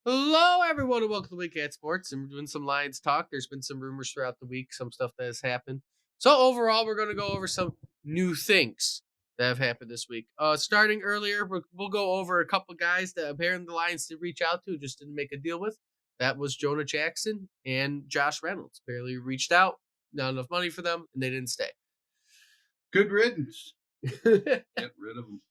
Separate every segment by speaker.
Speaker 1: Hello, everyone, and welcome to Week at Sports. And we're doing some Lions talk. There's been some rumors throughout the week, some stuff that has happened. So overall, we're going to go over some new things that have happened this week. Starting earlier, we'll go over a couple guys that apparently the Lions did reach out to, just didn't make a deal with. That was Jonah Jackson and Josh Reynolds. Apparently reached out, not enough money for them, and they didn't stay.
Speaker 2: Good riddance. Get rid of them.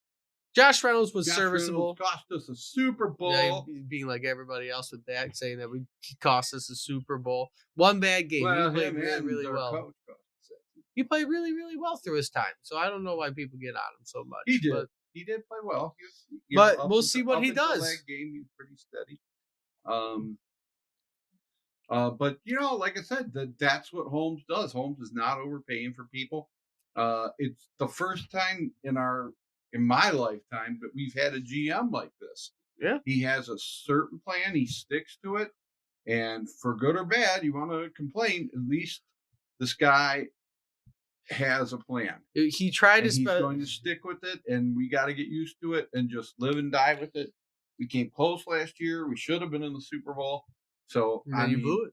Speaker 1: Josh Reynolds was
Speaker 2: Josh
Speaker 1: serviceable.
Speaker 2: Reynolds cost us a Super Bowl.
Speaker 1: Yeah, being like everybody else with that, saying that he cost us a Super Bowl. One bad game.
Speaker 2: Well,
Speaker 1: he played
Speaker 2: him
Speaker 1: really,
Speaker 2: and
Speaker 1: really
Speaker 2: our
Speaker 1: well.
Speaker 2: coach cost us that.
Speaker 1: He played really, really well through his time. So I don't know why people get on him so much.
Speaker 2: He did.
Speaker 1: But,
Speaker 2: He did play well.
Speaker 1: we'll see what he does.
Speaker 2: That game, he was pretty steady. But like I said, that's what Holmes does. Holmes is not overpaying for people. It's the first time in my lifetime that we've had a GM like this.
Speaker 1: Yeah.
Speaker 2: He has a certain plan. He sticks to it. And for good or bad, you want to complain, at least this guy has a plan.
Speaker 1: He tried
Speaker 2: and he's going to stick with it, and we got to get used to it and just live and die with it. We came close last year. We should have been in the Super Bowl. So
Speaker 1: you blew it.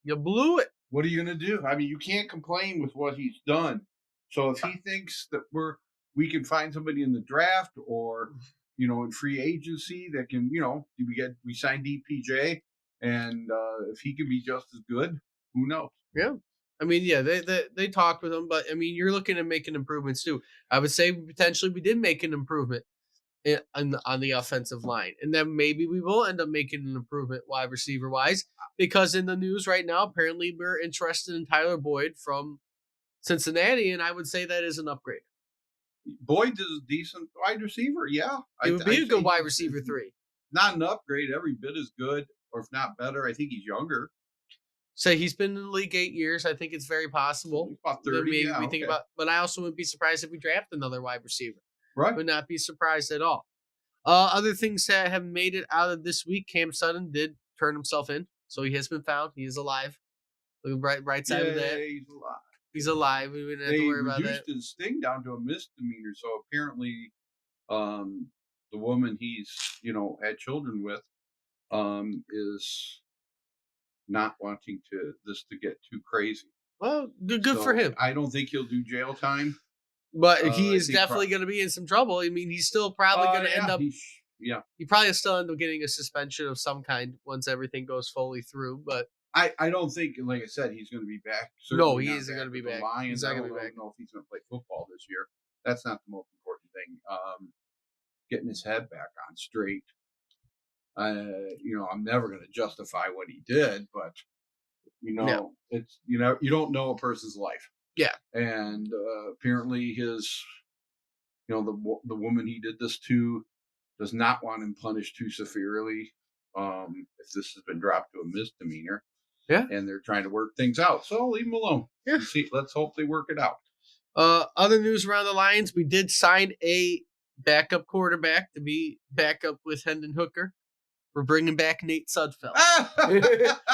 Speaker 1: You blew it.
Speaker 2: What are you going to do? I mean, you can't complain with what he's done. So if he thinks that we can find somebody in the draft or in free agency that can, we signed DPJ, and if he can be just as good, who knows?
Speaker 1: Yeah. I mean, yeah, they talked with him, but I mean, you're looking at making improvements too. I would say potentially we did make an improvement on the offensive line, and then maybe we will end up making an improvement wide receiver wise, because in the news right now, apparently we're interested in Tyler Boyd from Cincinnati, and I would say that is an upgrade.
Speaker 2: Boyd is a decent wide receiver, yeah.
Speaker 1: It would be a good wide receiver 3.
Speaker 2: Not an upgrade, every bit as good, or if not better. I think he's younger.
Speaker 1: So he's been in the league 8 years. I think it's very possible.
Speaker 2: He's about 30,
Speaker 1: maybe we think about, but I also wouldn't be surprised if we draft another wide receiver.
Speaker 2: Right.
Speaker 1: Would not be surprised at all. Other things that have made it out of this week, Cam Sutton did turn himself in. So he has been found. He is alive. The right side of that.
Speaker 2: He's alive.
Speaker 1: He's alive. We wouldn't have to worry about that.
Speaker 2: They reduced his sting down to a misdemeanor. So apparently the woman he's, had children with is not wanting this to get too crazy.
Speaker 1: Well, good for him.
Speaker 2: I don't think he'll do jail time.
Speaker 1: But he is definitely going to be in some trouble. I mean, he's still probably going to end up. He probably still end up getting a suspension of some kind once everything goes fully through. But
Speaker 2: I don't think, like I said, he's going to be back.
Speaker 1: No, he isn't going to be back.
Speaker 2: Lions,
Speaker 1: he's not going to be back.
Speaker 2: I don't know if he's going to play football this year. That's not the most important thing. Getting his head back on straight. I'm never going to justify what he did, but it's you don't know a person's life.
Speaker 1: Yeah.
Speaker 2: And apparently his, the woman he did this to does not want him punished too severely if this has been dropped to a misdemeanor.
Speaker 1: Yeah.
Speaker 2: And they're trying to work things out. So leave him alone.
Speaker 1: Yeah.
Speaker 2: Let's hope they work it out.
Speaker 1: Other news around the Lions, we did sign a backup quarterback to be backup with Hendon Hooker. We're bringing back Nate Sudfeld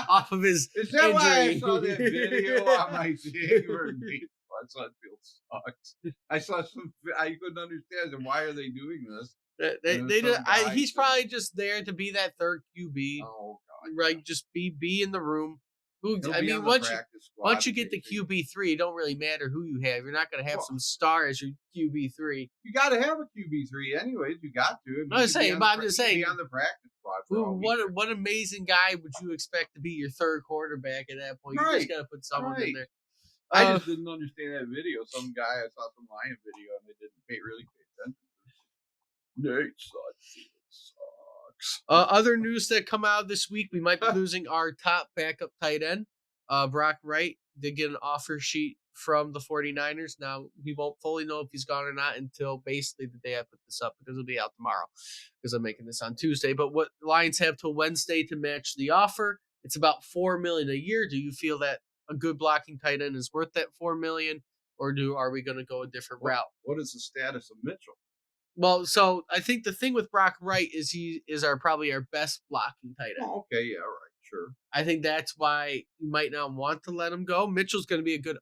Speaker 1: off of his
Speaker 2: Is that
Speaker 1: injury.
Speaker 2: why I saw that video on my thing where Nate Sudfeld sucks? I saw I couldn't understand them. Why are they doing this?
Speaker 1: He's probably just there to be that third QB.
Speaker 2: Oh God!
Speaker 1: Right, just be in the room. Once you get the QB3, it don't really matter who you have. You're not going to have some star as your QB3.
Speaker 2: You got to have a QB3 anyways. You got to.
Speaker 1: I'm just saying.
Speaker 2: Be on the practice squad.
Speaker 1: What amazing guy would you expect to be your third quarterback at that point? You just got to put someone in there.
Speaker 2: I just didn't understand that video. Some guy, I saw some Lion video, and they didn't really pay attention. Nate sucks.
Speaker 1: Other news that come out this week, we might be losing our top backup tight end. Brock Wright did get an offer sheet from the 49ers. Now, we won't fully know if he's gone or not until basically the day I put this up, because it'll be out tomorrow because I'm making this on Tuesday. But what Lions have till Wednesday to match the offer. It's about $4 million a year. Do you feel that a good blocking tight end is worth that $4 million, or are we going to go a different route?
Speaker 2: What is the status of Mitchell?
Speaker 1: Well, so I think the thing with Brock Wright is he is probably our best blocking tight end.
Speaker 2: Oh, okay, yeah, all right. Sure.
Speaker 1: I think that's why you might not want to let him go. Mitchell's going to be a good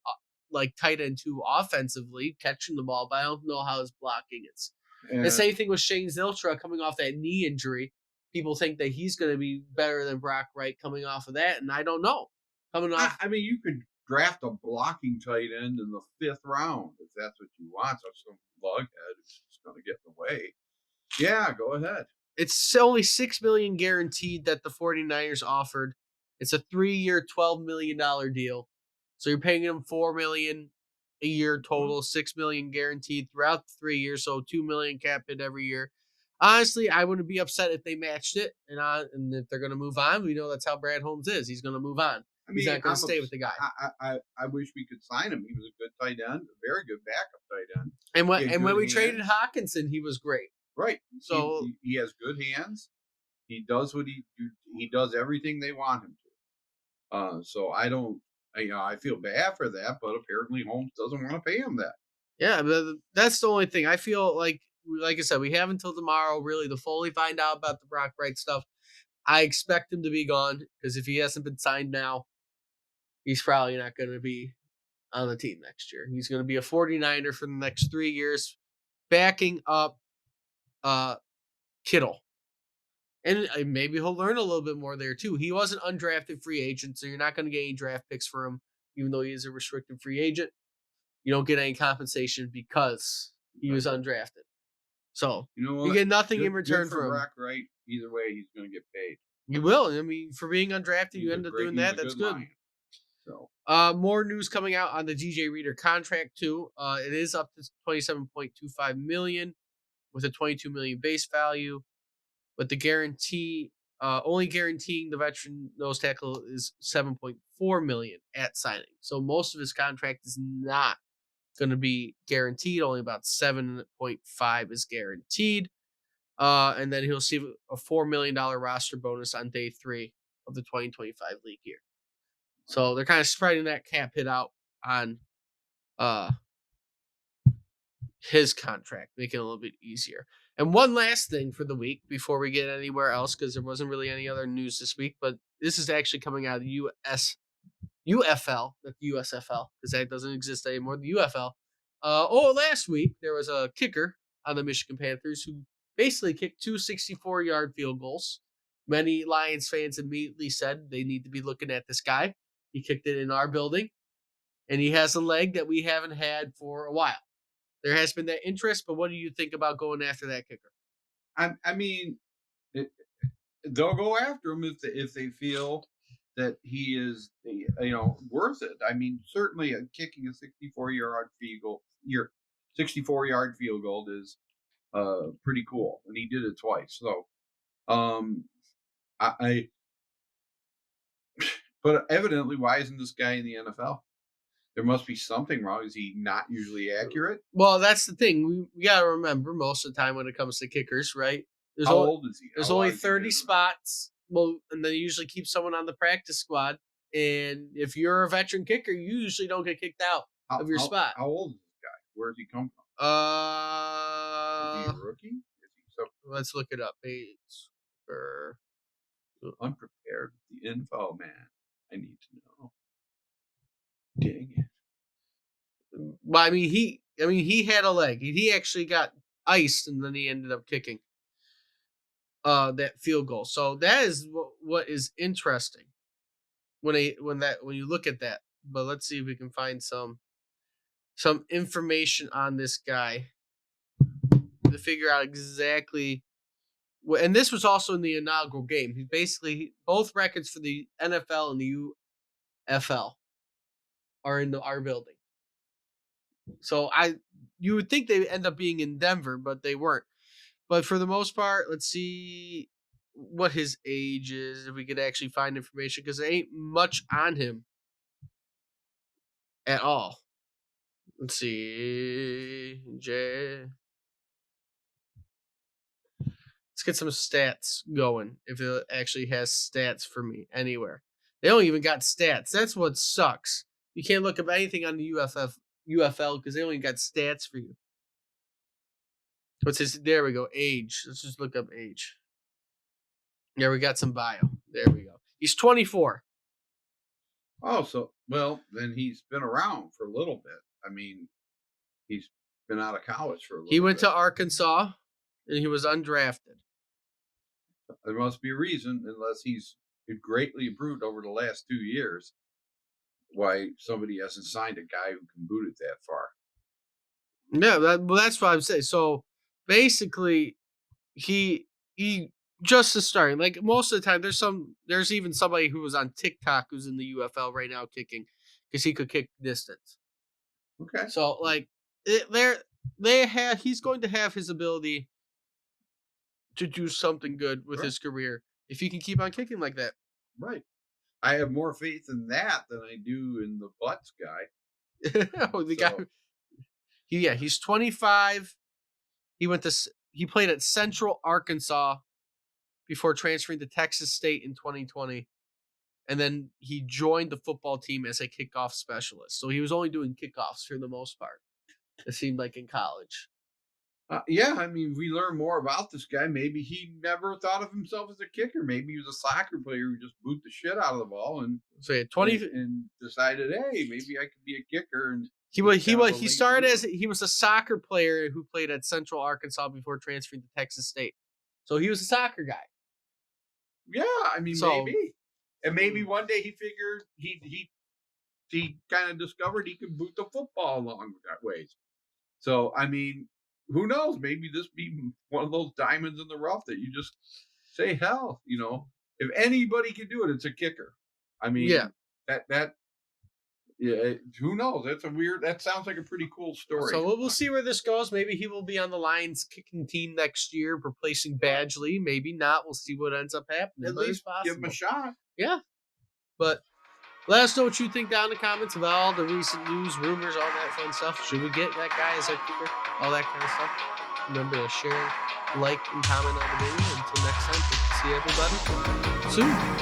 Speaker 1: tight end too offensively, catching the ball, but I don't know how his blocking is. The same thing with Shane Zylstra coming off that knee injury. people think that he's going to be better than Brock Wright coming off of that, and I don't know. Coming off,
Speaker 2: I mean, you could draft a blocking tight end in the 5th round if that's what you want. So some lughead who's just going to get in the way. Yeah, go ahead.
Speaker 1: it's only $6 million guaranteed that the 49ers offered. It's a 3-year, $12 million deal. So you're paying him $4 million a year total, $6 million guaranteed throughout the 3 years, so $2 million cap hit every year. Honestly, I wouldn't be upset if they matched it, and if they're going to move on. We know that's how Brad Holmes is. He's going to move on.
Speaker 2: I
Speaker 1: He's
Speaker 2: mean,
Speaker 1: not going to stay with the guy.
Speaker 2: I wish we could sign him. He was a good tight end, a very good backup tight end.
Speaker 1: And
Speaker 2: He had
Speaker 1: when
Speaker 2: good
Speaker 1: we
Speaker 2: hands.
Speaker 1: traded Hawkinson, he was great.
Speaker 2: Right.
Speaker 1: So
Speaker 2: he has good hands. He does what he does everything they want him to. So I don't. I feel bad for that, but apparently Holmes doesn't want to pay him that.
Speaker 1: yeah, but that's the only thing. I feel like I said, we have until tomorrow really to fully find out about the Brock Wright stuff. I expect him to be gone because if he hasn't been signed now, he's probably not going to be on the team next year. He's going to be a 49er for the next 3 years, backing up Kittle. And maybe he'll learn a little bit more there too. He was an undrafted free agent, so you're not going to get any draft picks for him, even though he is a restricted free agent. You don't get any compensation because he was undrafted. So
Speaker 2: You know what?
Speaker 1: you get nothing in
Speaker 2: Good
Speaker 1: return
Speaker 2: for
Speaker 1: from him.
Speaker 2: Brock Wright. Either way, he's going to get paid.
Speaker 1: You will. I mean, for being undrafted, you
Speaker 2: He's
Speaker 1: end
Speaker 2: a
Speaker 1: up
Speaker 2: great-
Speaker 1: doing
Speaker 2: he's
Speaker 1: that.
Speaker 2: a
Speaker 1: That's
Speaker 2: good
Speaker 1: good.
Speaker 2: Lion. So
Speaker 1: More news coming out on the DJ Reader contract too. It is up to $27.25 million with a $22 million base value, but the guarantee, only guaranteeing the veteran nose tackle is $7.4 million at signing. So most of his contract is not going to be guaranteed. Only about 7.5 is guaranteed. And then he'll receive a $4 million roster bonus on day 3 of the 2025 league year. So they're kind of spreading that cap hit out on his contract, making it a little bit easier. And one last thing for the week before we get anywhere else, because there wasn't really any other news this week, but this is actually coming out of the UFL, not the USFL, because that doesn't exist anymore. The UFL. Last week there was a kicker on the Michigan Panthers who basically kicked 2 64-yard field goals. Many Lions fans immediately said they need to be looking at this guy. He kicked it in our building, and he has a leg that we haven't had for a while. There has been that interest, but what do you think about going after that kicker?
Speaker 2: I mean, they'll go after him if they feel that he is worth it. I mean, certainly kicking a 64-yard field goal is pretty cool, and he did it twice. So but evidently, why isn't this guy in the NFL? There must be something wrong. Is he not usually accurate?
Speaker 1: Well, that's the thing. We got to remember most of the time when it comes to kickers, right?
Speaker 2: How old is he?
Speaker 1: There's only 30 spots. Well, and they usually keep someone on the practice squad. And if you're a veteran kicker, you usually don't get kicked out of your spot.
Speaker 2: How old is this guy? Where does he come from? Is he a rookie? Is he
Speaker 1: let's look it up.
Speaker 2: unprepared with the info, man. I need to know. Dang it.
Speaker 1: Well, I mean, he had a leg. He actually got iced, and then he ended up kicking that field goal. So that is what is interesting when you look at that. But let's see if we can find some information on this guy to figure out exactly. And this was also in the inaugural game. He basically both records for the NFL and the UFL are in our building. So you would think they end up being in Denver, but they weren't. But for the most part, let's see what his age is, if we could actually find information, because there ain't much on him at all. Let's see. Let's get some stats going, if it actually has stats for me anywhere. They don't even got stats. That's what sucks. You can't look up anything on the UFL because they only got stats for you. What's his? There we go. Age. Let's just look up age. Yeah, we got some bio. There we go. He's 24.
Speaker 2: Oh, so then he's been around for a little bit. I mean, he's been out of college for a little bit.
Speaker 1: He went to Arkansas, and he was undrafted.
Speaker 2: There must be a reason, unless he's greatly improved over the last 2 years, why somebody hasn't signed a guy who can boot it that far.
Speaker 1: Yeah, that's what I'm saying. So basically, he just is starting. Like most of the time, there's even somebody who was on TikTok who's in the UFL right now kicking because he could kick distance.
Speaker 2: Okay,
Speaker 1: So like they he's going to have his ability to do something good with
Speaker 2: sure,
Speaker 1: his career if he can keep on kicking like that.
Speaker 2: right. I have more faith in that than I do in the butts guy.
Speaker 1: Oh, the guy,
Speaker 2: So
Speaker 1: he's 25. He played at Central Arkansas before transferring to Texas State in 2020. And then he joined the football team as a kickoff specialist. So he was only doing kickoffs for the most part. It seemed like in college.
Speaker 2: yeah, I mean, we learn more about this guy. Maybe he never thought of himself as a kicker. Maybe he was a soccer player who just boot the shit out of the ball and
Speaker 1: So yeah,
Speaker 2: and,
Speaker 1: 20.
Speaker 2: and decided, hey, maybe I could be a kicker. And
Speaker 1: He
Speaker 2: he's
Speaker 1: was
Speaker 2: kind of a
Speaker 1: he
Speaker 2: late
Speaker 1: started as
Speaker 2: bloomer.
Speaker 1: he was a soccer player who played at Central Arkansas before transferring to Texas State. So he was a soccer guy.
Speaker 2: Yeah, I mean,
Speaker 1: So
Speaker 2: maybe, and maybe one day he figured he kind of discovered he could boot the football along that ways. So I mean, who knows? Maybe this be one of those diamonds in the rough that you just say, hell, if anybody can do it, it's a kicker. I
Speaker 1: yeah.
Speaker 2: mean, that yeah, who knows? That's a weird. That sounds like a pretty cool story.
Speaker 1: So we'll see where this goes. Maybe he will be on the Lions kicking team next year, replacing Badgley. Maybe not. We'll see what ends up happening,
Speaker 2: At
Speaker 1: but it's
Speaker 2: least give him a
Speaker 1: possible.
Speaker 2: shot.
Speaker 1: Yeah. But let us know what you think down in the comments about all the recent news, rumors, all that fun stuff. Should we get that guy as our kicker? All that kind of stuff. Remember to share, like, and comment on the video. Until next time, see everybody soon.